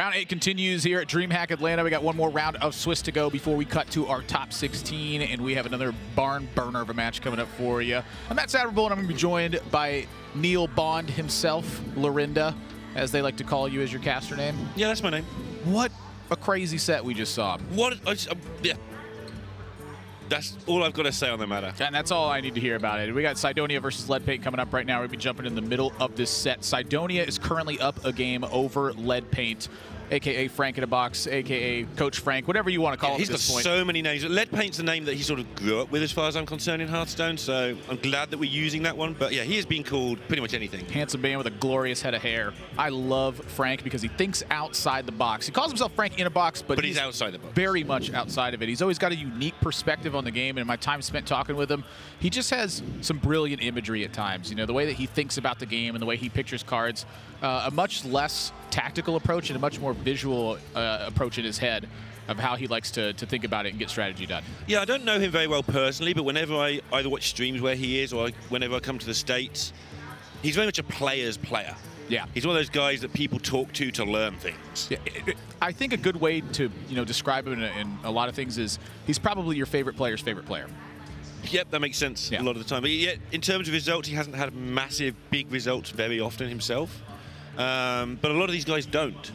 Round 8 continues here at DreamHack Atlanta. We got one more round of Swiss to go before we cut to our top 16, and we have another barn burner of a match coming up for you. I'm Matt Satterbull, and I'm going to be joined by Neil Bond himself, Lorinda, as they like to call you as your caster name. Yeah, that's my name. What a crazy set we just saw. What? Yeah. That's all I've got to say on the matter. And that's all I need to hear about it. We got Cydonia versus Leadpaint coming up right now. We'll be jumping in the middle of this set. Cydonia is currently up a game over Leadpaint, a.k.a. Frank in a Box, a.k.a. Coach Frank, whatever you want to call him at this point. He's got so many names. Leadpaint's the name that he sort of grew up with as far as I'm concerned in Hearthstone, so I'm glad that we're using that one. But yeah, he has been called pretty much anything. Handsome man with a glorious head of hair. I love Frank because he thinks outside the box. He calls himself Frank in a box, but he's outside the box. Very much outside of it. He's always got a unique perspective on the game, and in my time spent talking with him, he just has some brilliant imagery at times. You know, the way that he thinks about the game and the way he pictures cards, a much less tactical approach and a much more visual approach in his head of how he likes to think about it and get strategy done. Yeah, I don't know him very well personally, but whenever I either watch streams where he is or whenever I come to the States, he's very much a player's player. Yeah. He's one of those guys that people talk to learn things. Yeah, I think a good way to describe him in a lot of things is he's probably your favorite player's favorite player. Yep, that makes sense a lot of the time. But yet, in terms of results, he hasn't had massive, big results very often himself. But a lot of these guys don't.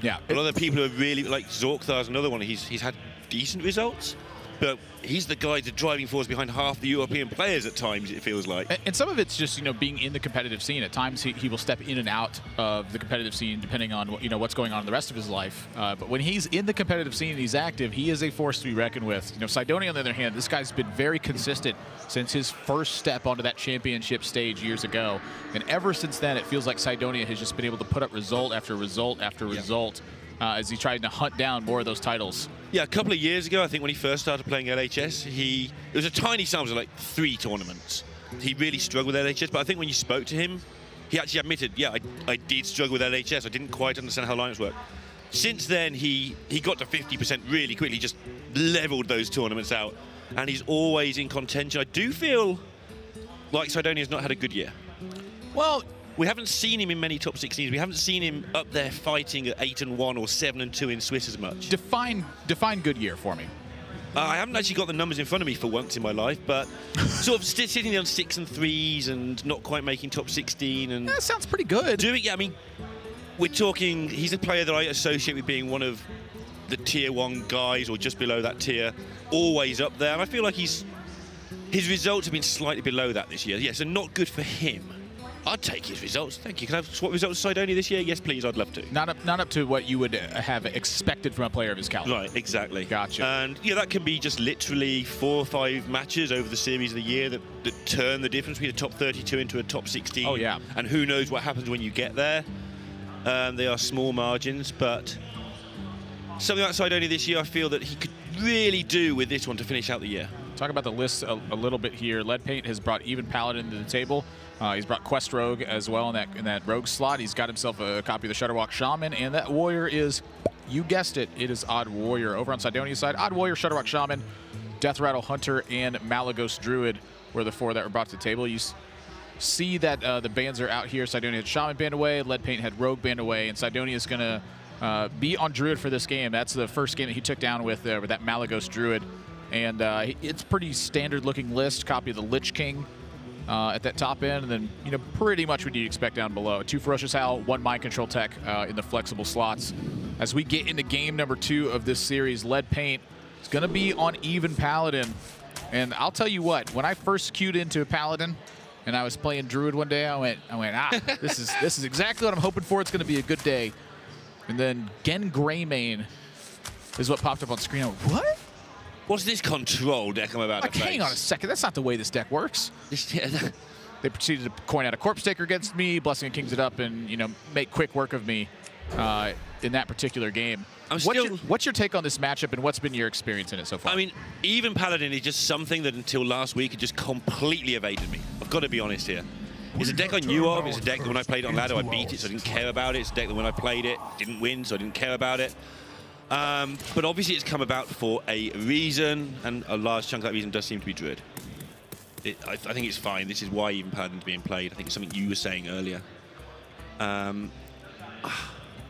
Yeah. A lot of the people who are really, like Zorkthar's another one, he's had decent results, but he's the guy, the driving force behind half the European players at times, it feels like. And some of it's just, being in the competitive scene. At times he will step in and out of the competitive scene depending on, what's going on in the rest of his life. But when he's in the competitive scene and he's active, he is a force to be reckoned with. Cydonia, on the other hand, this guy's been very consistent since his first step onto that championship stage years ago. And ever since then, it feels like Cydonia has just been able to put up result after result after result as he tried to hunt down more of those titles. Yeah, a couple of years ago, I think when he first started playing LHS, it was a tiny sample of like 3 tournaments. He really struggled with LHS, but I think when you spoke to him, he actually admitted, yeah, I did struggle with LHS. I didn't quite understand how lineups work. Since then, he got to 50% really quickly, just leveled those tournaments out, and he's always in contention. I do feel like Cydonia's not had a good year. Well, we haven't seen him in many top 16s. We haven't seen him up there fighting at 8-1 or 7-2 in Swiss as much. Define good year for me. I haven't actually got the numbers in front of me for once in my life, but sort of sitting there on 6 and 3s and not quite making top 16. And that sounds pretty good. I mean, we're talking, he's a player that I associate with being one of the tier 1 guys or just below that tier, always up there. And I feel like his results have been slightly below that this year. Yeah, so not good for him. I'd take his results. Thank you. Can I have swap results with Cydonia this year? Yes, please. I'd love to. Not up to what you would have expected from a player of his caliber. Right, exactly. Gotcha. And yeah, that can be just literally 4 or 5 matches over the series of the year that turn the difference between a top 32 into a top 16. Oh, yeah. And who knows what happens when you get there. They are small margins, but something like Cydonia this year, I feel that he could really do with this one to finish out the year. Talk about the list a little bit here. Leadpaint has brought even Paladin to the table. He's brought Quest Rogue as well in that Rogue slot. He's got himself a copy of the Shutterwalk Shaman, and that Warrior is, you guessed it, it is Odd Warrior. Over on Cydonia's side, Odd Warrior, Shutterwalk Shaman, Death Rattle Hunter, and Malagos Druid were the 4 that were brought to the table. You see that the bans are out here. Cydonia had Shaman banned away, Leadpaint had Rogue banned away, and Cydonia is going to be on Druid for this game. That's the first game that he took down with that Malagos Druid. And it's pretty standard looking list. Copy of the Lich King at that top end, and then pretty much what you'd expect down below. 2 Ferocious Howl, 1 Mind Control Tech in the flexible slots. As we get into game number 2 of this series, Leadpaint is going to be on even Paladin. And I'll tell you what, when I first queued into Paladin and I was playing Druid one day, I went, this is exactly what I'm hoping for. It's going to be a good day. And then Gen Greymane is what popped up on screen. I went, what? What's this control deck I'm about to face? Hang on a second. That's not the way this deck works. They proceeded to coin out a Corpse Taker against me, Blessing and Kings it up, and make quick work of me in that particular game. What's your take on this matchup, and what's been your experience in it so far? I mean, even Paladin is just something that until last week had just completely evaded me. I've got to be honest here. It's a deck I knew of. It's a deck that when I played it on ladder, I beat it, so I didn't care about it. It's a deck that when I played it, didn't win, so I didn't care about it. But obviously it's come about for a reason, and a large chunk of that reason does seem to be Druid. I think it's fine. This is why even Paladin's being played. I think it's something you were saying earlier.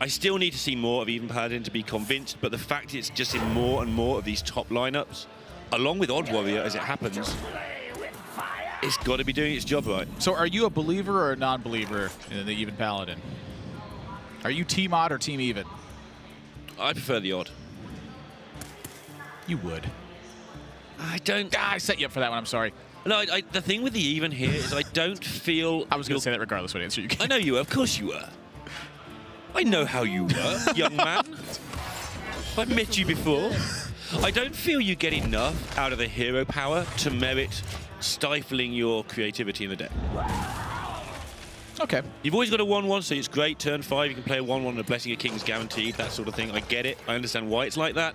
I still need to see more of Even Paladin to be convinced, but the fact it's just in more and more of these top lineups, along with Odd Warrior as it happens, it's got to be doing its job right. So are you a believer or a non-believer in the Even Paladin? Are you Team Odd or Team Even? I prefer the Odd. You would. I don't... I set you up for that one, I'm sorry. No, the thing with the Even here is I don't feel... I was going to say that regardless what answer you gave. I know you were. Of course you were. I know how you were, young man. I've met you before. I don't feel you get enough out of the hero power to merit stifling your creativity in the deck. Okay. You've always got a 1-1, so it's great. Turn 5, you can play a 1-1 and a Blessing of Kings guaranteed, that sort of thing. I get it. I understand why it's like that.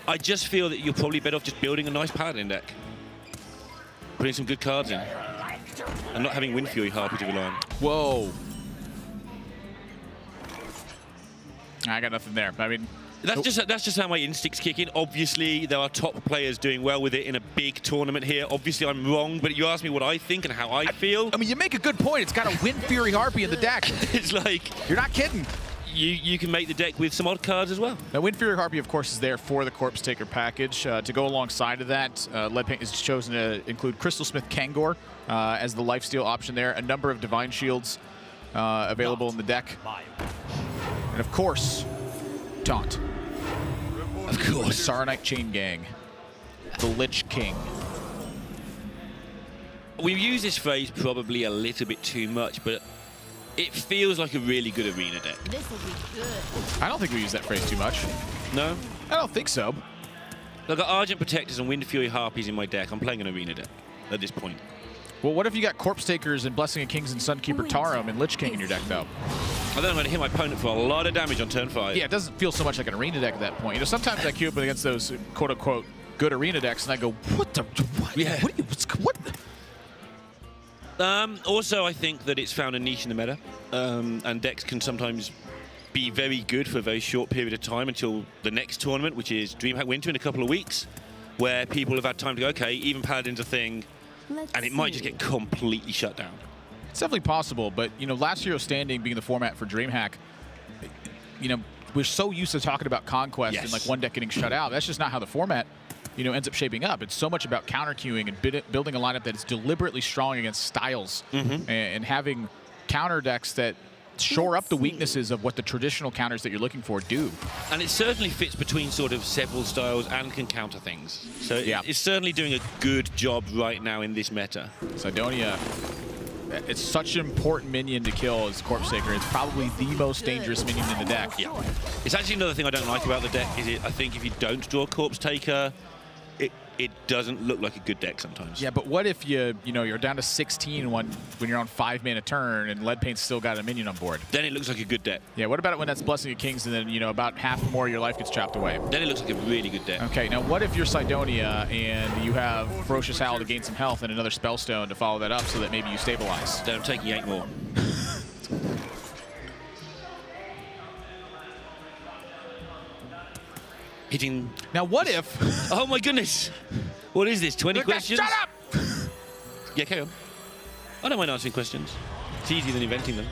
I just feel that you're probably better off just building a nice Paladin deck. Putting some good cards in. And not having Wind Fury Harpy to rely on. Whoa. I got nothing there. I mean... That's just how my instincts kick in. Obviously, there are top players doing well with it in a big tournament here. Obviously, I'm wrong, but you ask me what I think and how I feel. I mean, you make a good point. It's got a Wind Fury Harpy in the deck. It's like... You're not kidding. You can make the deck with some odd cards as well. Now, Wind Fury Harpy, of course, is there for the Corpse Taker package. To go alongside of that, Leadpaint has chosen to include Crystal Smith Kangor as the lifesteal option there. A number of Divine Shields available in the deck. And, of course, Taunt. Of course. Saronite Chain Gang. The Lich King. We've used this phrase probably a little bit too much, but it feels like a really good arena deck. This will be good. I don't think we use that phrase too much. No? I don't think so. I've got Argent Protectors and Wind Fury Harpies in my deck. I'm playing an arena deck at this point. Well, what if you got Corpse Takers and Blessing of Kings and Sunkeeper Tarum and Lich King in your deck, though? I then I'm going to hit my opponent for a lot of damage on turn 5. Yeah, it doesn't feel so much like an arena deck at that point. You know, sometimes I queue up against those quote-unquote good arena decks, and I go, what the... What? Yeah. What? What the? Also, I think that it's found a niche in the meta, and decks can sometimes be very good for a very short period of time until the next tournament, which is DreamHack Winter in a couple of weeks, where people have had time to go, okay, Even Paladin's a thing, and it might just get completely shut down. It's definitely possible, but, you know, Last Hero Standing being the format for DreamHack, you know, we're so used to talking about Conquest and, like, one deck getting shut out. That's just not how the format, you know, ends up shaping up. It's so much about counter-queuing and building a lineup that is deliberately strong against styles and having counter decks that shore up the weaknesses of what the traditional counters that you're looking for do. And it certainly fits between sort of several styles and can counter things. So yeah, it's certainly doing a good job right now in this meta. Cydonia, it's such an important minion to kill as Corpse Taker. It's probably the most dangerous minion in the deck. Yeah. It's actually another thing I don't like about the deck is I think if you don't draw Corpse Taker, it doesn't look like a good deck sometimes. Yeah, but what if you're down to 16 when you're on 5 mana turn and Leadpaint's still got a minion on board? Then it looks like a good deck. Yeah, what about it when that's Blessing of Kings and then, you know, about half more of your life gets chopped away? Then it looks like a really good deck. Okay, now what if you're Cydonia and you have Ferocious Howl to gain some health and another Spellstone to follow that up so that maybe you stabilize? Then I'm taking 8 more. Hitting. Now what if... Oh my goodness! What is this, 20 questions? Shut up! Yeah, carry on. I don't mind answering questions. It's easier than inventing them.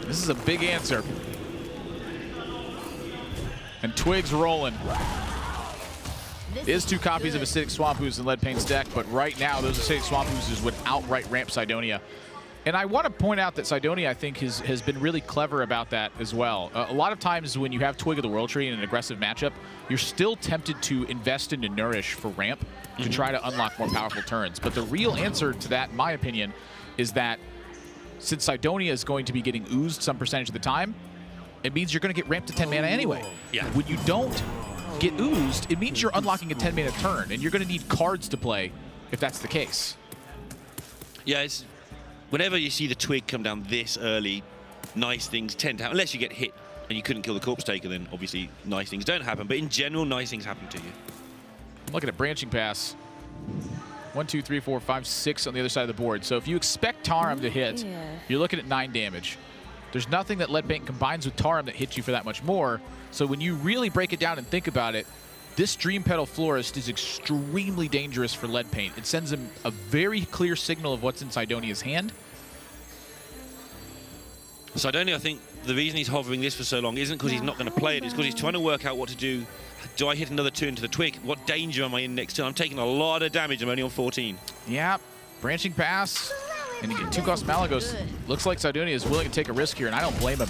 This is a big answer. And Twig's rolling. Is 2 copies of Acidic Swamp Ooze in Leadpaint's deck, but right now those Acidic Swamp Oozes would outright ramp Cydonia. And I want to point out that Cydonia, I think, has been really clever about that as well. A lot of times when you have Twig of the World Tree in an aggressive matchup, you're still tempted to invest into Nourish for ramp to try to unlock more powerful turns. But the real answer to that, in my opinion, is that since Cydonia is going to be getting oozed some percentage of the time, it means you're going to get ramped to 10 mana anyway. Yeah. When you don't get oozed, it means you're unlocking a 10 mana turn, and you're going to need cards to play if that's the case. Yeah, it's... Whenever you see the Twig come down this early, nice things tend to happen. Unless you get hit and you couldn't kill the Corpse Taker, then obviously nice things don't happen. But in general, nice things happen to you. Look at a branching pass. 1, 2, 3, 4, 5, 6 on the other side of the board. So if you expect Tarum to hit, you're looking at 9 damage. There's nothing that Leadpaint combines with Tarum that hits you for that much more. So when you really break it down and think about it, this Dream Petal Florist is extremely dangerous for Leadpaint. It sends him a very clear signal of what's in Cydonia's hand. Cydonia, I think the reason he's hovering this for so long isn't because he's not going to play it, it's because he's trying to work out what to do. Do I hit another 2 into the twig? What danger am I in next turn? I'm taking a lot of damage. I'm only on 14. Yeah, branching pass, and you get 2-cost Malagos. Looks like Cydonia is willing to take a risk here, and I don't blame him.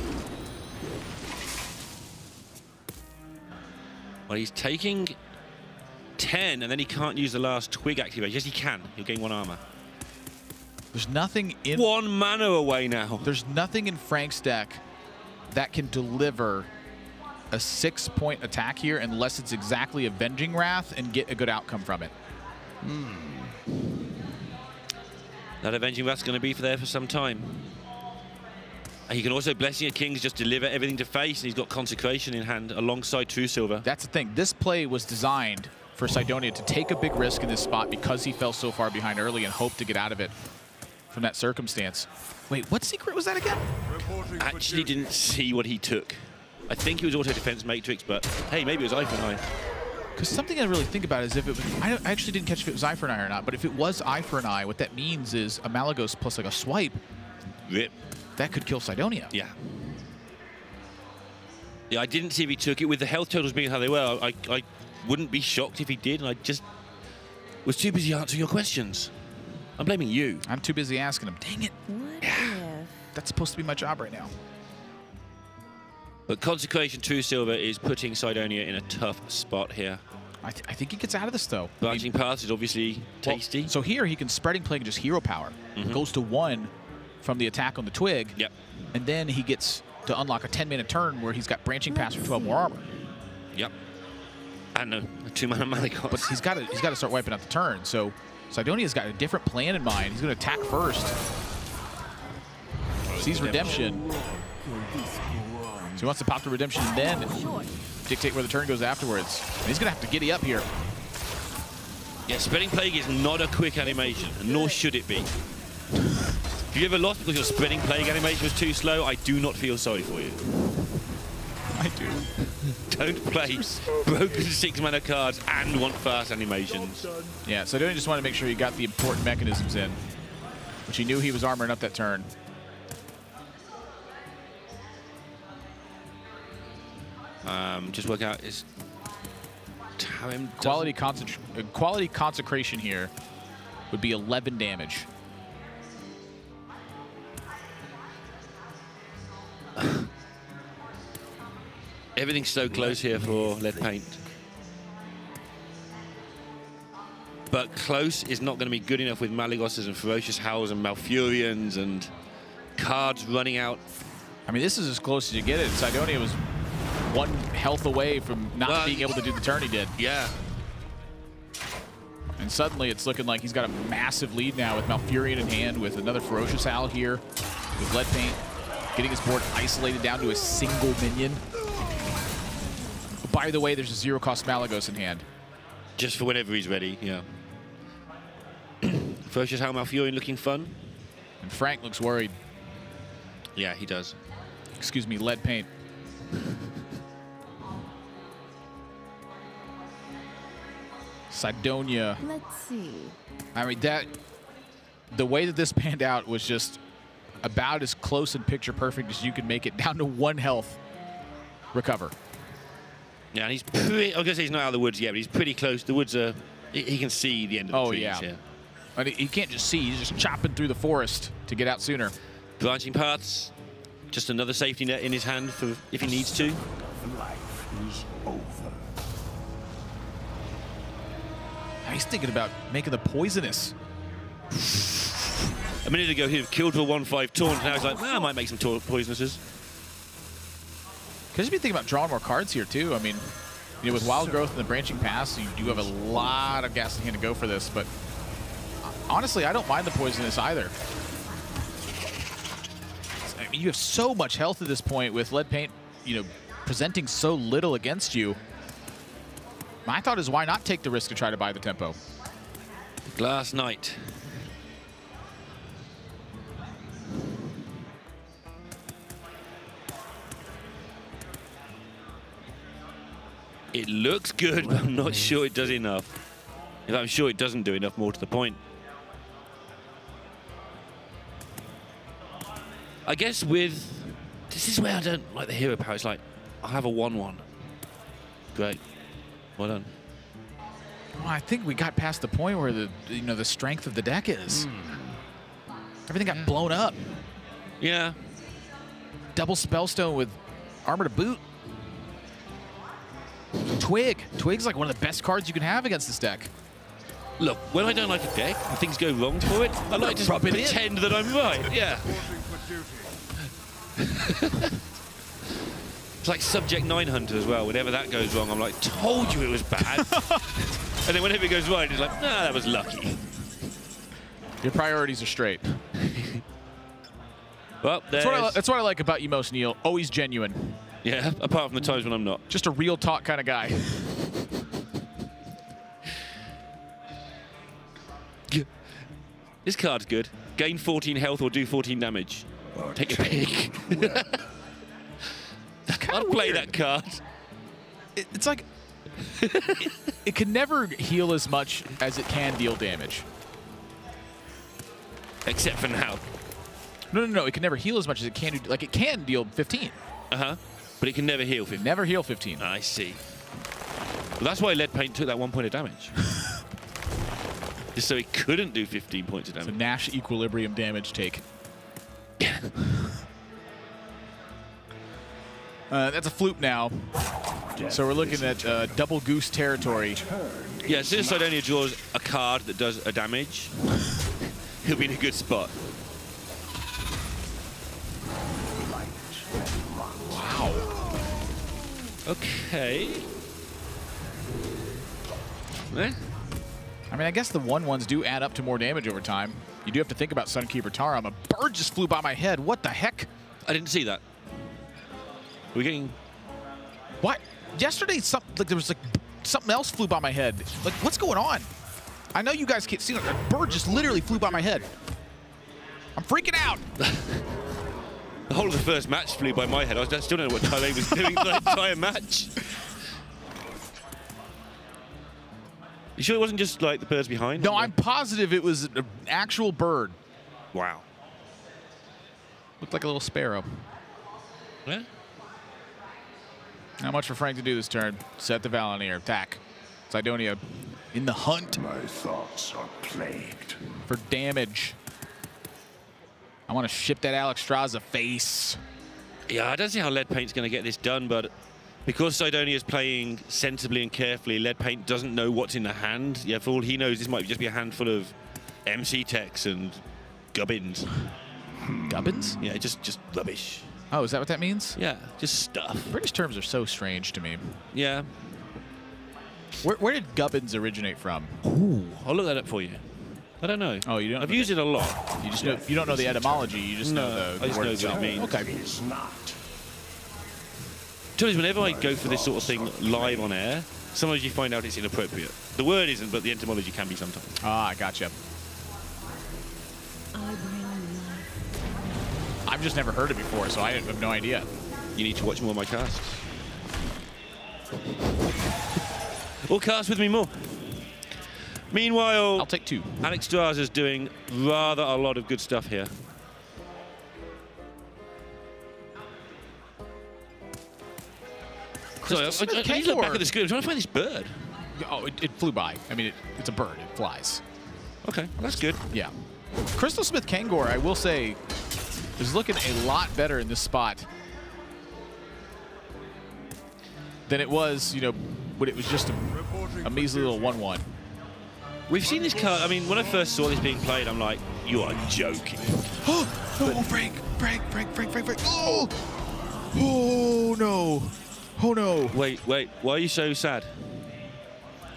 Well, he's taking 10, and then he can't use the last twig activation. Yes, he can. He'll gain 1 armor. There's nothing in... 1 mana away now. There's nothing in Frank's deck that can deliver a 6-point attack here unless it's exactly Avenging Wrath and get a good outcome from it. That Avenging Wrath's going to be there for some time. He can also Blessing of Kings just deliver everything to face, and he's got Consecration in hand alongside True Silver. That's the thing. This play was designed for Cydonia to take a big risk in this spot because he fell so far behind early and hoped to get out of it from that circumstance. Wait, what secret was that again? Actually didn't see what he took. I think it was Auto Defense Matrix, but hey, maybe it was Eye for an Eye. Because something I really think about is if it was, I actually didn't catch if it was Eye for an Eye or not, but if it was Eye for an Eye, what that means is a Malagos plus like a swipe. Rip. That could kill Cydonia. Yeah. Yeah, I didn't see if he took it. With the health totals being how they were, I wouldn't be shocked if he did, and I just was too busy answering your questions. I'm blaming you. I'm too busy asking him. Dang it. Yeah. That's supposed to be my job right now. But Consecration True Silver is putting Cydonia in a tough spot here. I think he gets out of this, though. Branching Paths is obviously tasty. Well, so here he can Spreading Plague and just hero power. Goes to 1 from the attack on the twig. Yep. And then he gets to unlock a 10-mana turn where he's got Branching Pass for 12 more armor. Yep. And a 2-mana Malagos. But he's got to start wiping out the turn. So Cydonia's got a different plan in mind. He's going to attack first. Sees Redemption. So he wants to pop the Redemption and then dictate where the turn goes afterwards. And he's going to have to giddy up here. Yeah, Spreading Plague is not a quick animation, nor should it be. If you ever lost because your Spreading Plague animation was too slow, I do not feel sorry for you. I do. Don't play broken 6-mana cards and want fast animations. Yeah, Cydonia just wanted to make sure he got the important mechanisms in, which he knew he was armoring up that turn. Just work out his time. Quality Consecration here would be 11 damage. Everything's so close here for Leadpaint. But close is not going to be good enough with Malagoses and Ferocious Howls and Malfurions and cards running out. I mean, this is as close as you get it. Cydonia was 1 health away from not being able to do the turn he did. Yeah. And suddenly it's looking like he's got a massive lead now with Malfurion in hand, with another Ferocious Howl here, with Leadpaint getting his board isolated down to a single minion. By the way, there's a 0-cost Malagos in hand. Just for whenever he's ready, yeah. Ferocious Howl Malfurion looking fun. And Frank looks worried. Yeah, he does. Excuse me, Leadpaint. Cydonia. Let's see. I mean, the way that this panned out was just about as close and picture perfect as you could make it, down to 1 health recover. Yeah, and he's pretty, I was going to say he's not out of the woods yet, but he's pretty close. The woods are, he can see the end of the trees. Yeah. And he can't just see, he's just chopping through the forest to get out sooner. Branching Paths, just another safety net in his hand for if he needs to. Life is over. He's thinking about making the poisonous. A minute ago, he'd have killed for 1/5 taunt. Now he's like, well, I might make some poisonouses. Could you be thinking about drawing more cards here, too? I mean, you know, with Wild Growth and the Branching Pass, you do have a lot of gas in hand to go for this, but honestly, I don't mind the poisonous either. I mean, you have so much health at this point with Leadpaint, you know, presenting so little against you. My thought is, why not take the risk to try to buy the tempo? Glass Knight. It looks good, but I'm not sure it does enough. In fact, I'm sure it doesn't do enough, more to the point. I guess with This is where I don't like the hero power. It's like, I have a 1-1. Great. Well done. Well, I think we got past the point where the strength of the deck is. Everything got blown up. Yeah. Double Spellstone with Armor to boot. Twig. Twig's like one of the best cards you can have against this deck. Look, when I don't like a deck and things go wrong for it, I like to pretend that I'm right. Yeah. It's like Subject 9 Hunter as well. Whenever that goes wrong, I'm like, told you it was bad. And then whenever it goes right, it's like, nah, that was lucky. Your priorities are straight. Well, that's what I like about you most, Neil. Always genuine. Yeah, apart from the times when I'm not. Just a real talk kind of guy. This card's good. Gain 14 health or do 14 damage. Take a pick. I'll play that card. It's like it can never heal as much as it can deal damage. Except for now. No. It can never heal as much as it can. Like it can deal 15. But it can never heal 15. Never heal 15. I see. Well, that's why Leadpaint took that 1 point of damage. Just so he couldn't do 15 points of damage. It's a Nash equilibrium damage take. That's a flute now. So we're looking at double goose territory. Yeah, as soon as Cydonia draws a card that does a damage, he'll be in a good spot. Wow. Okay. I mean, I guess the 1/1s do add up to more damage over time. You do have to think about Sunkeeper Taram. A bird just flew by my head. What the heck? I didn't see that. We're getting... What? Yesterday, there was like something else flew by my head. Like, what's going on? I know you guys can't see. Like, a bird just literally flew by my head. I'm freaking out. The whole of the first match flew by my head. I still don't know what Tyler was doing for the entire match. You sure it wasn't just like the birds behind? No, I'm positive it was an actual bird. Wow. Looked like a little sparrow. Yeah. Not much for Frank to do this turn. Set the Valenier. Attack. Cydonia in the hunt. My thoughts are plagued. For damage. I want to ship that Alexstrasza face. Yeah, I don't see how Leadpaint's going to get this done, but because Cydonia is playing sensibly and carefully, Leadpaint doesn't know what's in the hand. Yeah, for all he knows, this might just be a handful of MC techs and gubbins. Gubbins? Yeah, just rubbish. Oh, is that what that means? Yeah, just stuff. British terms are so strange to me. Yeah. Where did gubbins originate from? Ooh, I'll look that up for you. I don't know. Oh, you don't? I've used it a lot. You just know, you don't know the etymology. You just know the I just word know itself. what it means. Okay. It's not. The truth is, whenever I go for this sort of thing live on air, sometimes you find out it's inappropriate. The word isn't, but the etymology can be sometimes. Ah, gotcha. I've just never heard it before, so I have no idea. You need to watch more of my casts. Or cast with me more. Meanwhile, I'll take 2. Alexstrasza's doing rather a lot of good stuff here. Sorry, I need to look back at the screen. I'm trying to find this bird. Oh, it flew by. I mean, it's a bird. It flies. Okay, well, that's good. Yeah. Crystal Smith Kangor, I will say, is looking a lot better in this spot than it was, you know, when it was just a measly little 1/1. We've seen this card. I mean, when I first saw this being played, I'm like, you are joking. Oh, Frank. Oh! Oh, no. Oh, no. Wait. Why are you so sad?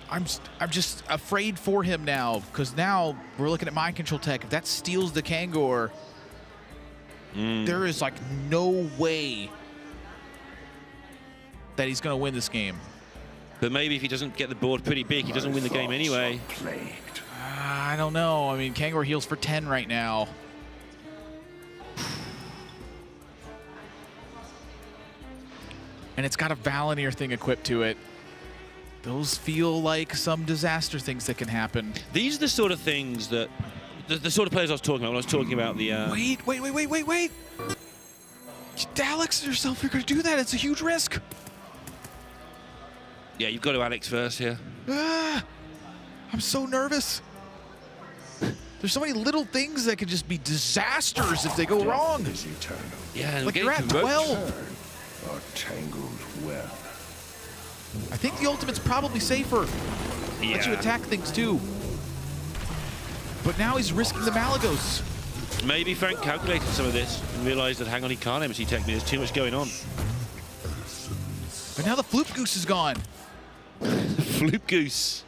I'm just afraid for him now, because now we're looking at mind control tech. If that steals the Kangor, there is like no way that he's going to win this game. But maybe if he doesn't get the board pretty big, he doesn't win the game anyway. Plagued. I don't know. I mean, Kangor heals for 10 right now. And it's got a Valenier thing equipped to it. Those feel like some disaster things that can happen. These are the sort of things that the sort of players I was talking about when I was talking about the. Wait. Alex yourself, you're going to do that. It's a huge risk. Yeah, you've got to Alex first here. I'm so nervous. There's so many little things that could just be disasters if they go wrong. Is eternal. Yeah, Like you're at 12. A tangled web. I think the ultimate's probably safer. Lets you attack things too. But now he's risking the Malagos. Maybe Frank calculated some of this and realized that, hang on, he can't MC tech me. There's too much going on. But now the Floop Goose is gone. Floop Goose.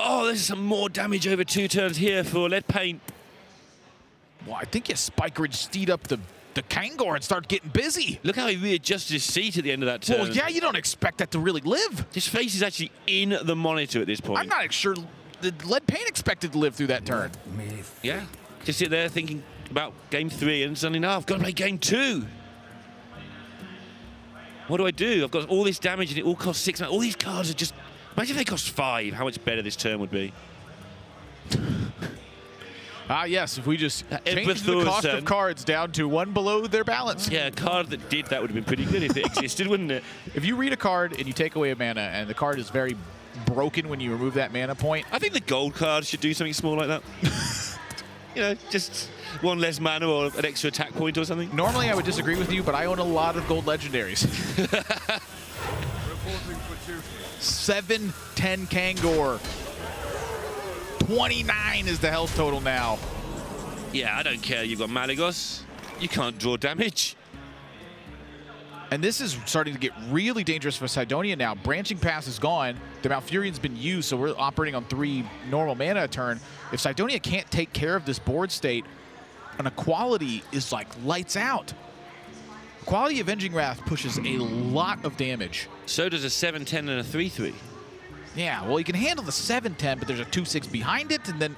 Oh, there's some more damage over 2 turns here for Leadpaint. Well, I think you Spike Ridge steed up the Kangor and start getting busy. Look how he readjusted his seat at the end of that turn. Well, yeah, you don't expect that to really live. His face is actually in the monitor at this point. I'm not sure the Leadpaint expected to live through that turn. Yeah, just sit there thinking about game 3 and suddenly, no, I've got to play game 2. What do I do? I've got all this damage and it all costs 6. All these cards are just... Imagine if they cost 5, how much better this turn would be. Yes, if we just changed the cost of cards down to 1 below their balance. Yeah, a card that did that would have been pretty good if it existed, wouldn't it? If you read a card and you take away a mana and the card is very broken when you remove that mana point. I think the gold card should do something small like that. You know, just 1 less mana or an extra attack point or something. Normally I would disagree with you, but I own a lot of gold legendaries. 7-10 Kangor. 29 is the health total now. Yeah, I don't care. You've got Malagos. You can't draw damage. And this is starting to get really dangerous for Cydonia now. Branching Pass is gone. The Malfurion's been used, so we're operating on 3 normal mana a turn. If Cydonia can't take care of this board state, an Equality is like lights out. Equality Avenging Wrath pushes a lot of damage. So does a 7-10 and a 3-3. Yeah, well, you can handle the 7-10, but there's a 2-6 behind it, and then...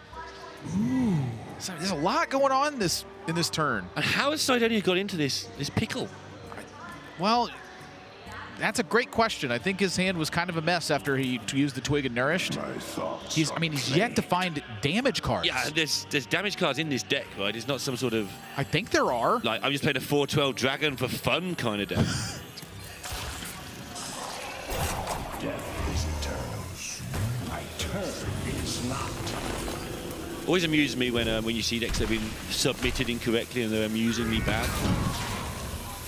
Ooh, so there's a lot going on in this turn. And how has Cydonia got into this pickle? Well, that's a great question. I think his hand was kind of a mess after he used the Twig and Nourished. He's yet to find damage cards. Yeah, there's damage cards in this deck, right? It's not some sort of... I think there are. Like, I'm just playing a 4-12 dragon for fun kind of deck. Death is eternal. My turn is not. Always amuses me when you see decks that have been submitted incorrectly and they're amusingly bad.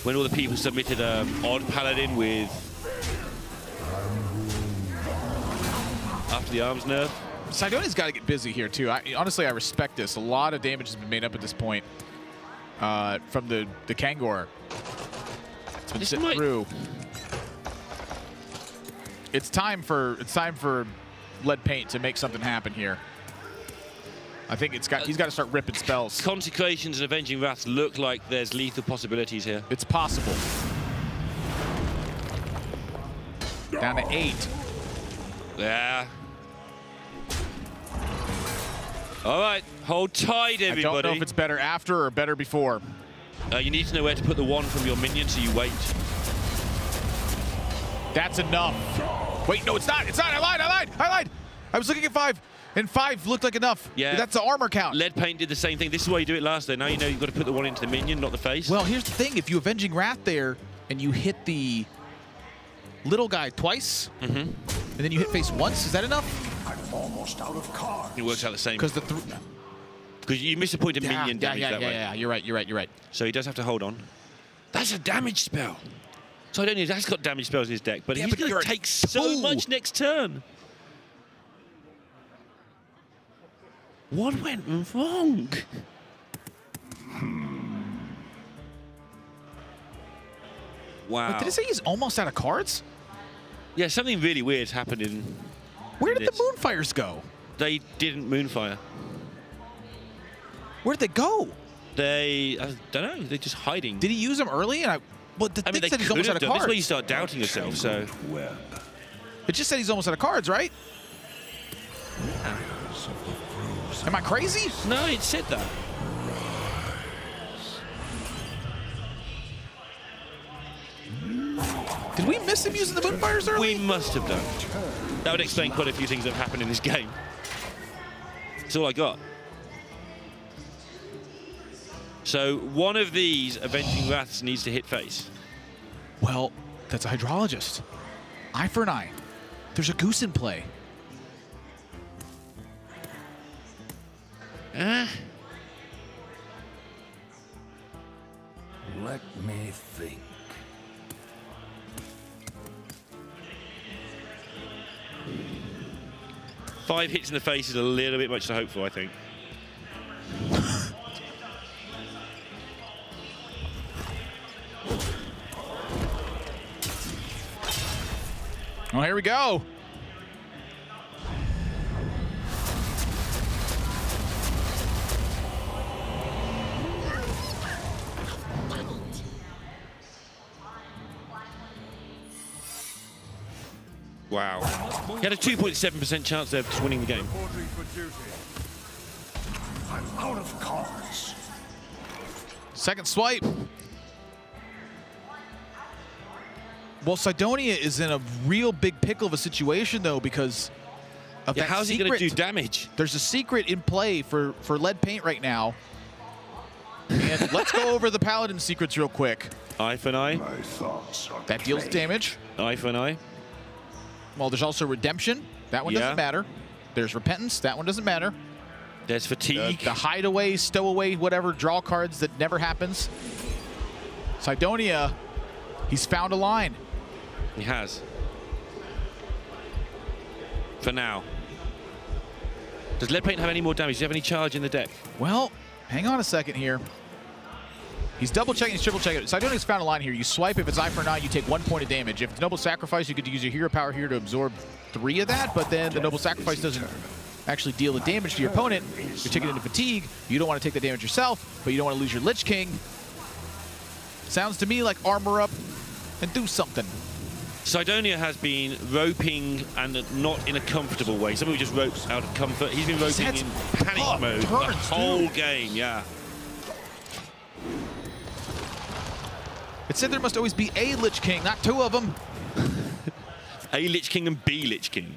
When all the people submitted Odd Paladin with... After the arms nerf. Cydonia's got to get busy here, too. Honestly, I respect this. A lot of damage has been made up at this point from the Kangor. It's been sitting through. It's time for Leadpaint to make something happen here. I think he's got to start ripping spells. Consecrations and Avenging Wraths look like there's lethal possibilities here. It's possible. Down to 8. Yeah. All right, hold tight, everybody. I don't know if it's better after or better before. You need to know where to put the 1 from your minion, so you wait. That's enough. Wait, no, it's not. It's not. I lied. I was looking at 5. And 5 looked like enough. Yeah. That's the armor count. Leadpaint did the same thing. This is why you do it last, though. Now you know you've got to put the 1 into the minion, not the face. Well, here's the thing. If you Avenging Wrath there and you hit the little guy twice, and then you hit face once, is that enough? I'm almost out of cards. It works out the same. Because you miss a point of minion damage that way. Yeah, you're right. So he does have to hold on. That's a damage spell. So I don't know, that's got damage spells in his deck, but he's going to take so much next turn. What went wrong? Wow. Wait, did it say he's almost out of cards? Yeah, something really weird's happened in... Where did the Moonfires go? They didn't Moonfire. Where did they go? I don't know, they're just hiding. Did he use them early? I mean, thing said he's almost out of cards. That's where you start doubting yourself, so... It just said he's almost out of cards, right? Am I crazy? No, it said that. Did we miss him using the Moonfires early? We must have done. That would explain quite a few things that have happened in this game. That's all I got. So one of these Avenging Wraths needs to hit face. Well, that's a Hydrologist. Eye for an eye. There's a Goose in play. Let me think. Five hits in the face is a little bit much to hope for, I think. Oh, here we go. Wow. He had a 2.7% chance there of winning the game. Reporting for duty. I'm out of cards. Second swipe. Well, Cydonia is in a real big pickle of a situation, though, because of that how's he going to secret. do damage? There's a secret in play for Leadpaint right now. And let's go over the Paladin secrets real quick. Eye for an eye. My thoughts are That deals plain. damage. Eye for an eye. Well, there's also Redemption. That one doesn't matter. There's Repentance. That one doesn't matter. There's fatigue. The hideaway, stowaway, whatever, draw cards that never happens. Cydonia, he's found a line. He has. For now. Does Leadpaint have any more damage? Does he have any charge in the deck? Well, hang on a second here. He's double checking, he's triple checking. Cydonia's found a line here. You swipe, if it's eye for an eye, you take 1 point of damage. If it's Noble Sacrifice, you could use your hero power here to absorb 3 of that, but then the Noble Sacrifice doesn't actually deal the damage to your opponent. You're taking it into fatigue. You don't want to take the damage yourself, but you don't want to lose your Lich King. Sounds to me like armor up and do something. Cydonia has been roping and not in a comfortable way. Somebody just ropes out of comfort. He's been roping in panic mode the whole game, yeah. It said there must always be a Lich King, not 2 of them. A Lich King and B Lich King.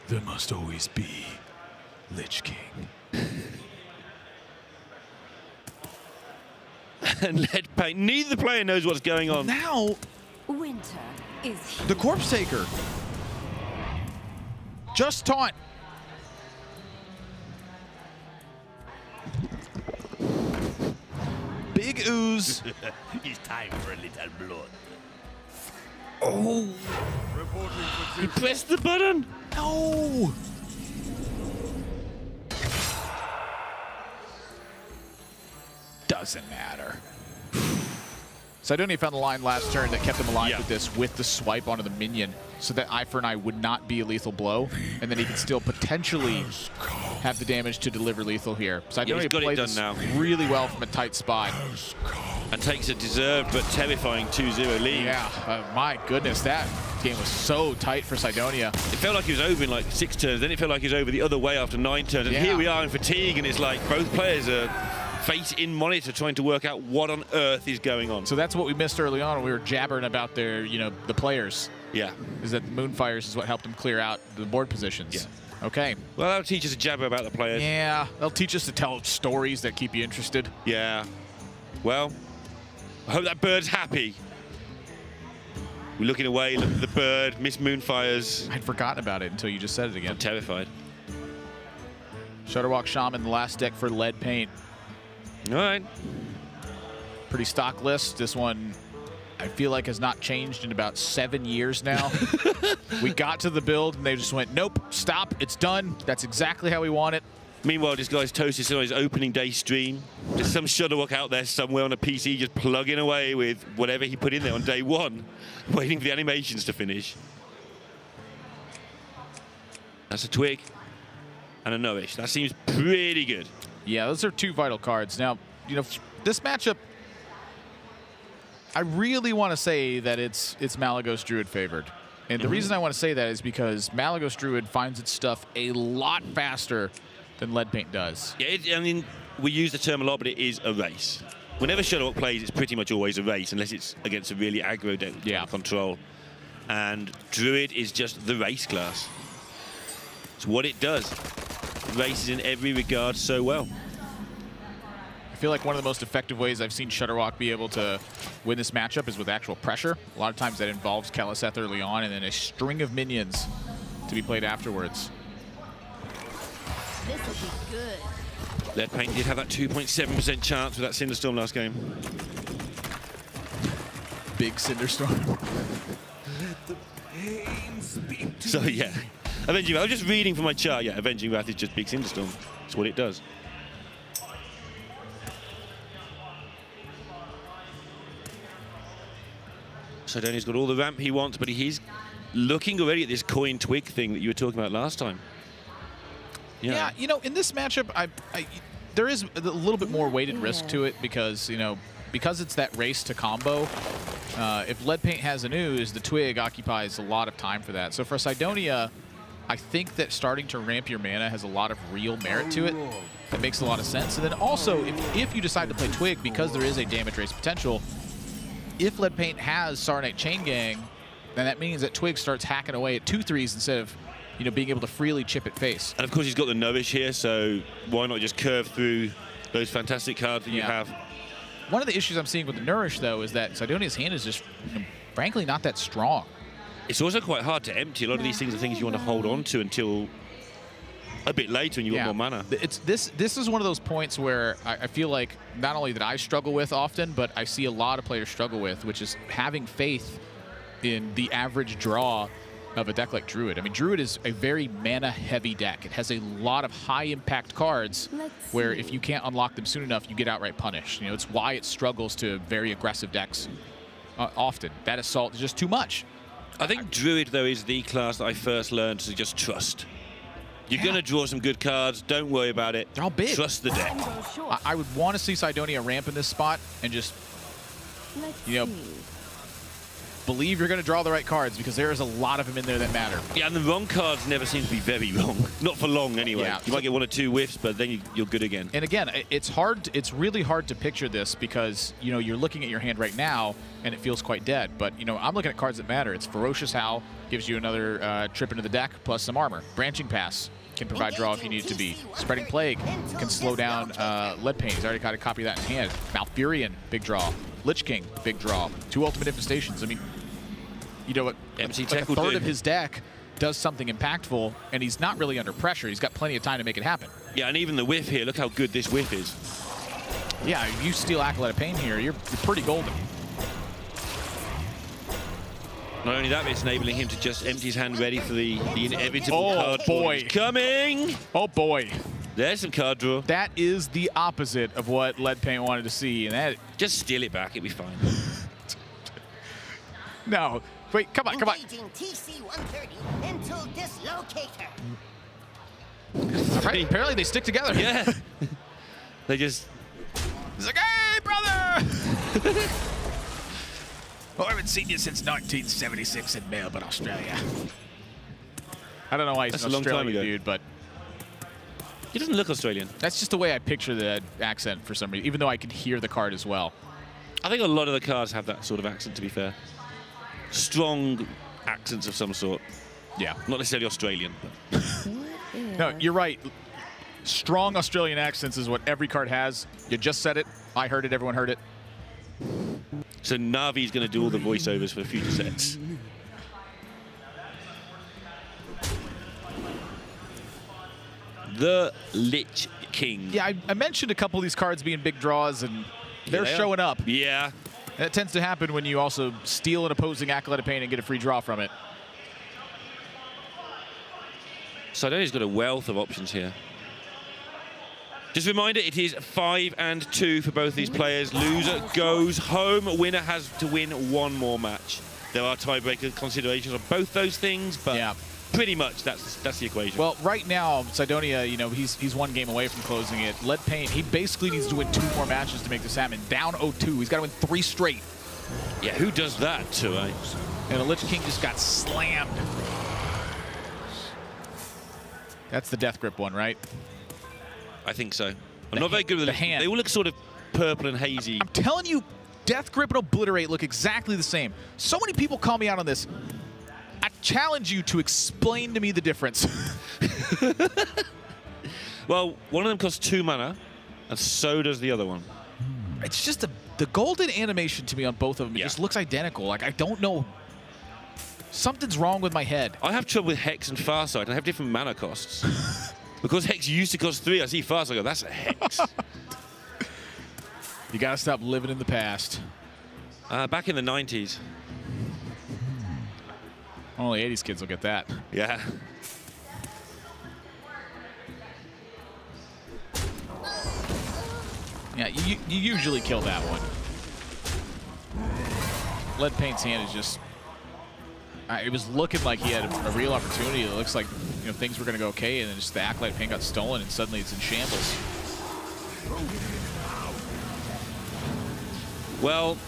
There must always be Lich King. And Leadpaint, neither player knows what's going on. Now, Winter is here. the Corpse Taker. Just taunt. Big ooze. It's time for a little blood. Oh, Reporting for He duty. pressed the button. no. Doesn't matter. Cydonia found the line last turn that kept him alive with this, with the swipe onto the minion, so that eye for an eye would not be a lethal blow, and then he could still potentially have the damage to deliver lethal here. Cydonia got it played done this now. really well from a tight spot. And takes a deserved but terrifying 2-0 lead. Yeah, my goodness, that game was so tight for Cydonia. It felt like he was over in like 6 turns, then it felt like he was over the other way after 9 turns, and here we are in fatigue, and it's like both players are face in monitor trying to work out what on earth is going on. So that's what we missed early on when we were jabbering about their, the players. Yeah. Is that Moonfires is what helped them clear out the board positions. Yeah. Okay. Well, that'll teach us a jabber about the players. Yeah, they'll teach us to tell stories that keep you interested. Yeah. Well, I hope that bird's happy. We're looking away, look at the bird, Miss Moonfires. I'd forgotten about it until you just said it I'm again. terrified. Shudderwalk Shaman, the last deck for Leadpaint. All right. Pretty stock list. This one, I feel like, has not changed in about 7 years now. We got to the build, and they just went, nope, stop, it's done. That's exactly how we want it. Meanwhile, this guy's toasted on his opening day stream. There's some Shudderwalk out there somewhere on a PC just plugging away with whatever he put in there on day 1, waiting for the animations to finish. That's a Twig and a Nourish. That seems pretty good. Yeah, those are 2 vital cards. Now, this matchup, I really want to say that it's Malygos Druid favored. And the reason I want to say that is because Malygos Druid finds its stuff a lot faster than Leadpaint does. Yeah, I mean, we use the term a lot, but it is a race. Whenever Shudderwalk plays, it's pretty much always a race, unless it's against a really aggro deck with control. And Druid is just the race class. It's what it does. It races in every regard so well. feel like one of the most effective ways I've seen Shutterwalk be able to win this matchup is with actual pressure. A lot of times that involves Keliseth early on and then a string of minions to be played afterwards. This will be good. Leadpaint did have that 2.7% chance with that Cinderstorm last game. Big Cinderstorm. So yeah, Avenging Wrath. I was just reading from my chart. Yeah, Avenging Wrath is just big Cinderstorm. That's what it does. Cydonia's got all the ramp he wants, but he's looking already at this coin twig thing that you were talking about last time. Yeah, you know, in this matchup, there is a little bit more weighted risk to it because, you know, because it's that race to combo. If Leadpaint has an ooze, the twig occupies a lot of time for that. So for Cydonia, I think that starting to ramp your mana has a lot of real merit to it. That makes a lot of sense. And then also, if you decide to play twig, because there is a damage race potential, if Leadpaint has Sarnite Chain Gang, then that means that twig starts hacking away at 2/3s instead of, you know, being able to freely chip at face. And of course he's got the Nourish here, so why not just curve through those fantastic cards that you have? One of the issues I'm seeing with the Nourish, though, is that Cydonia's hand is just, you know, frankly, not that strong. It's also quite hard to empty. A lot of these things are things you want to hold on to until a bit later when you've got more mana. This is one of those points where I feel like not only that I struggle with often, but I see a lot of players struggle with, which is having faith in the average draw of a deck like Druid. I mean, Druid is a very mana-heavy deck. It has a lot of high-impact cards where if you can't unlock them soon enough, you get outright punished. You know, it's why it struggles to very aggressive decks often. That Assault is just too much. I think Druid, though, is the class that I first learned to just trust. You're going to draw some good cards. Don't worry about it. They're all big. Trust the deck. I would want to see Cydonia ramp in this spot and just, you know, believe you're going to draw the right cards because there's a lot of them in there that matter. Yeah, and the wrong cards never seem to be very wrong. Not for long, anyway. Yeah, you might get one or two whiffs, but then you're good again. And again, it's hard. It's really hard to picture this because, you know, you're looking at your hand right now and it feels quite dead. But, you know, I'm looking at cards that matter. It's Ferocious Howl, gives you another trip into the deck plus some armor. Branching Pass can provide draw if you need it to be. Spreading Plague can slow down Leadpaint. He's already got a copy of that in hand. Malfurion, big draw. Lich King, big draw. 2 Ultimate Infestations. I mean, you know what? MC Like a third of his deck does something impactful, and he's not really under pressure. He's got plenty of time to make it happen. Yeah, and even the whiff here, look how good this whiff is. Yeah, if you steal Acolyte of Pain here, you're pretty golden. Not only that, but it's enabling him to just empty his hand ready for the inevitable card. Oh, boy. Coming! Oh, boy. There's some card draw. That is the opposite of what Leadpaint wanted to see. And that Just steal it back, it'll be fine. No. Wait, come on, come on. Engaging TC-130 into dislocator. Right, apparently they stick together. Yeah. They just... He's like, hey, brother! Oh, I haven't seen you since 1976 in Melbourne, Australia. I don't know why he's That's an a long time Australian ago. dude, but He doesn't look Australian. that's just the way I picture the accent for some reason, even though I can hear the card as well. I think a lot of the cards have that sort of accent, to be fair. Strong accents of some sort. Yeah. Not necessarily Australian, but... No, you're right. Strong Australian accents is what every card has. You just said it. I heard it. Everyone heard it. So Navi's going to do all the voiceovers for future sets. The Lich King. Yeah, I mentioned a couple of these cards being big draws, and they're Yeah. showing up. Yeah. That tends to happen when you also steal an opposing Acolyte of Pain and get a free draw from it. Cydonia's got a wealth of options here. Just a reminder, it is 5 and 2 for both these players. Loser goes home. Winner has to win one more match. There are tiebreaker considerations on both those things, but Yeah. pretty much that's the equation. Well, right now, Cydonia, you know, he's one game away from closing it. Leadpaint, he basically needs to win 2 more matches to make this happen. Down 0-2. He's got to win 3 straight. yeah, who does that to, eh? And the Lich King just got slammed. That's the Death Grip one, right? I think so. I'm not very good with the the hand. They all look sort of purple and hazy. I'm telling you, Death Grip and Obliterate look exactly the same. So many people call me out on this. I challenge you to explain to me the difference. Well, one of them costs 2 mana, And so does the other one. It's just the golden animation to me on both of them. It just looks identical. Like, I don't know. Something's wrong with my head. I have trouble with Hex and Farsight. I have different mana costs. Because Hex used to cost 3, I see Farsight, I go, that's a Hex. You gotta stop living in the past. Back in the 90s. Only 80s kids will get that. Yeah. Yeah, you usually kill that one. Leadpaint's hand is just... it was looking like he had a real opportunity. It looks like, you know, things were going to go okay, and then just the Acolyte paint got stolen, and suddenly it's in shambles. Well,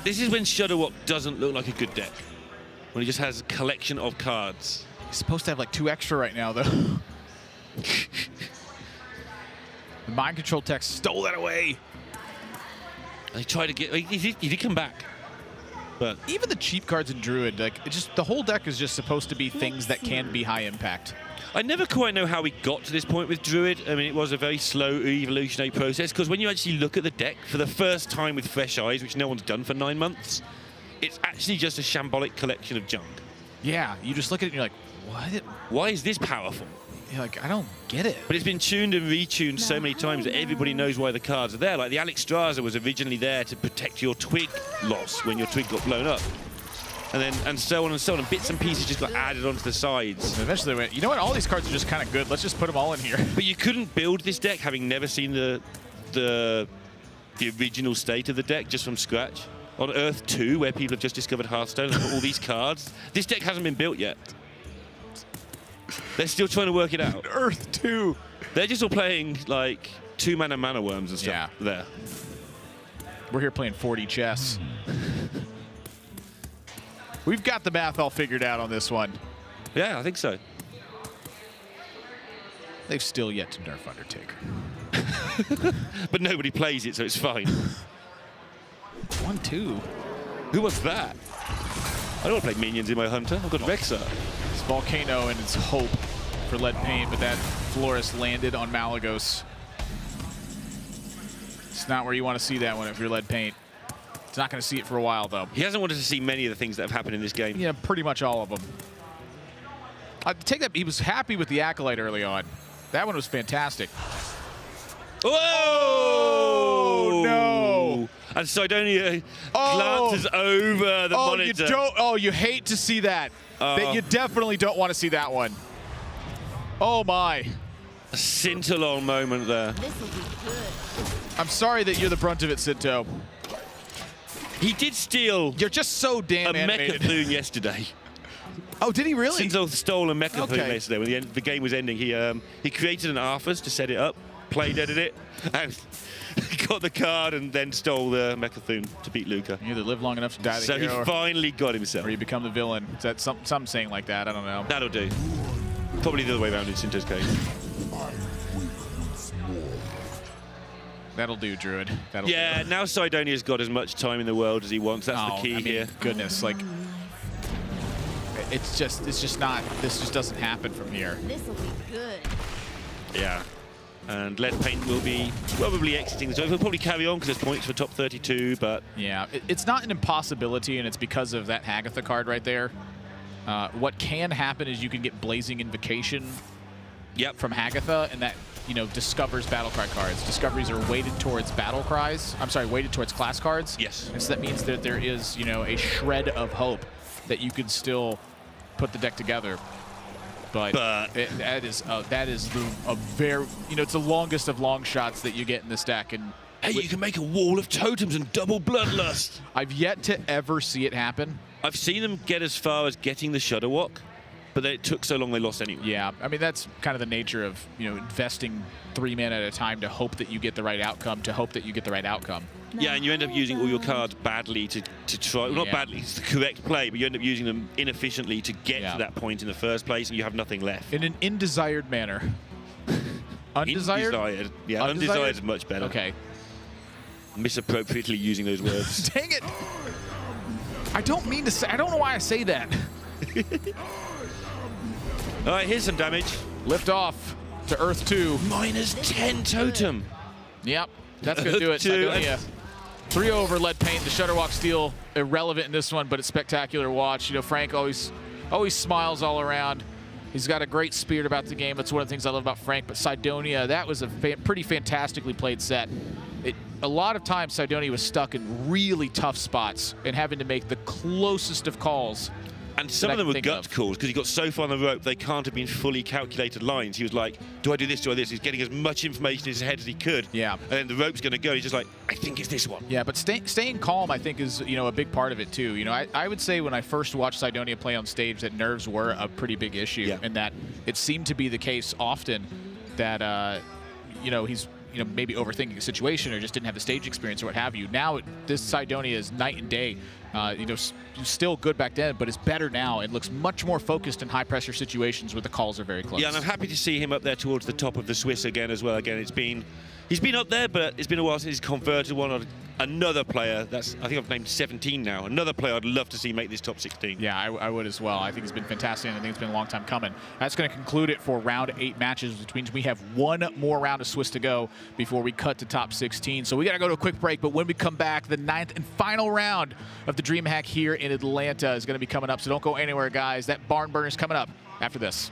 this is when Shudderwock doesn't look like a good deck. When he just has a collection of cards. He's supposed to have like 2 extra right now, though. The mind control tech stole that away. They tried to get... He did come back. But even the cheap cards in Druid, like, it just, the whole deck is just supposed to be things that can be high impact. I never quite know how we got to this point with Druid. I mean, it was a very slow evolutionary process, because when you actually look at the deck for the first time with fresh eyes, which no one's done for 9 months, it's actually just a shambolic collection of junk. Yeah, you just look at it and you're like, what? Why is this powerful? You're like, I don't get it. But it's been tuned and retuned so many times that everybody knows why the cards are there. Like the Alexstrasza was originally there to protect your twig loss when your twig got blown up. And so on and so on. And bits and pieces just got added onto the sides. And eventually they went, you know what, all these cards are just kind of good. Let's just put them all in here. But you couldn't build this deck having never seen the original state of the deck just from scratch. On Earth 2, where people have just discovered Hearthstone and put all these cards, this deck hasn't been built yet. They're still trying to work it out. Earth 2. They're just all playing like 2-mana worms and stuff there. We're here playing 4D chess. We've got the math all figured out on this one. Yeah, I think so. They've still yet to nerf Undertaker. But nobody plays it, so it's fine. 1-2. Who was that? I don't want to play minions in my Hunter. I've got Rexar. It's Volcano and it's Hope for Leadpaint, but that Florist landed on Malagos. It's not where you want to see that one if you're Leadpaint. It's not going to see it for a while, though. He hasn't wanted to see many of the things that have happened in this game. Yeah, pretty much all of them. I take that he was happy with the Acolyte early on. That one was fantastic. Oh no! And Cydonia glances over the monitor. You hate to see that. You definitely don't want to see that one. Oh my! A Scintillon moment there. This'll be good. I'm sorry that you're the brunt of it, Sinto. He did steal. You're just so damn animated. Mechathune yesterday. Oh, did he really? Sinto stole a Mechathune yesterday when the game was ending. He created an Arthas to set it up, played it, and got the card and then stole the Mechathune to beat Luca. You either live long enough to die the so hero, he finally got himself. or you become the villain. Is that some saying like that? I don't know. That'll do. Probably the other way around in Sinto's case. That'll do, Druid. That'll do. Now Cydonia's got as much time in the world as he wants. That's the key here. Goodness, like it's just not. This just doesn't happen from here. This'll be good. Yeah. And Leadpaint will be probably exiting the zone. He'll probably carry on because there's points for top 32, but... Yeah, it's not an impossibility, and it's because of that Hagatha card right there. What can happen is you can get Blazing Invocation from Hagatha, and that, you know, discovers battle cry cards. Discoveries are weighted towards battle cries. I'm sorry, weighted towards class cards. Yes. And so that means that there is, you know, a shred of hope that you could still put the deck together. But that is a very, you know, it's the longest of long shots that you get in this deck. And hey, you can make a wall of totems and double Bloodlust. I've yet to ever see it happen. I've seen them get as far as getting the Shudderwock, but then it took so long they lost anyway. Yeah, I mean, that's kind of the nature of, you know, investing 3 mana at a time to hope that you get the right outcome, Yeah, and you end up using all your cards badly to try, well, not badly, it's the correct play, but you end up using them inefficiently to get to that point in the first place, and you have nothing left. In an indesired manner. Undesired? Undesired. Yeah, undesired is much better. Okay. Misappropriately using those words. Dang it! I don't mean to say, I don't know why I say that. All right, here's some damage. Lift off. to Earth 2. -10 totem. Yep, that's going to do it. Cydonia. 3 over Leadpaint. The Shutterwalk steal irrelevant in this one, but it's spectacular to watch. You know, Frank always smiles all around. He's got a great spirit about the game. That's one of the things I love about Frank. But Cydonia, that was a pretty fantastically played set. A lot of times, Cydonia was stuck in really tough spots and having to make the closest of calls. And some of them were gut calls because he got so far on the rope they can't have been fully calculated lines. He was like, do I do this, do I do this? He's getting as much information in his head as he could. Yeah. And then the rope's going to go. He's just like, I think it's this one. Yeah, but staying calm, I think, is, you know, a big part of it, too. You know, I would say when I first watched Cydonia play on stage that nerves were a pretty big issue. Yeah. And that it seemed to be the case often that, you know, he's maybe overthinking a situation or just didn't have the stage experience or what have you. Now, this Cydonia is night and day. You know, still good back then, but is better now. It looks much more focused in high-pressure situations where the calls are very close. Yeah, and I'm happy to see him up there towards the top of the Swiss again as well. Again, he's been up there, but it's been a while since he's converted one on another player. I think I've named 17 now. Another player I'd love to see make this top 16. Yeah, I would as well. I think it's been fantastic, and I think it's been a long time coming. That's going to conclude it for round 8 matches, which means we have one more round of Swiss to go before we cut to top 16. So we got to go to a quick break, but when we come back, the 9th and final round of the DreamHack here in Atlanta is going to be coming up. So don't go anywhere, guys. That barn burner is coming up after this.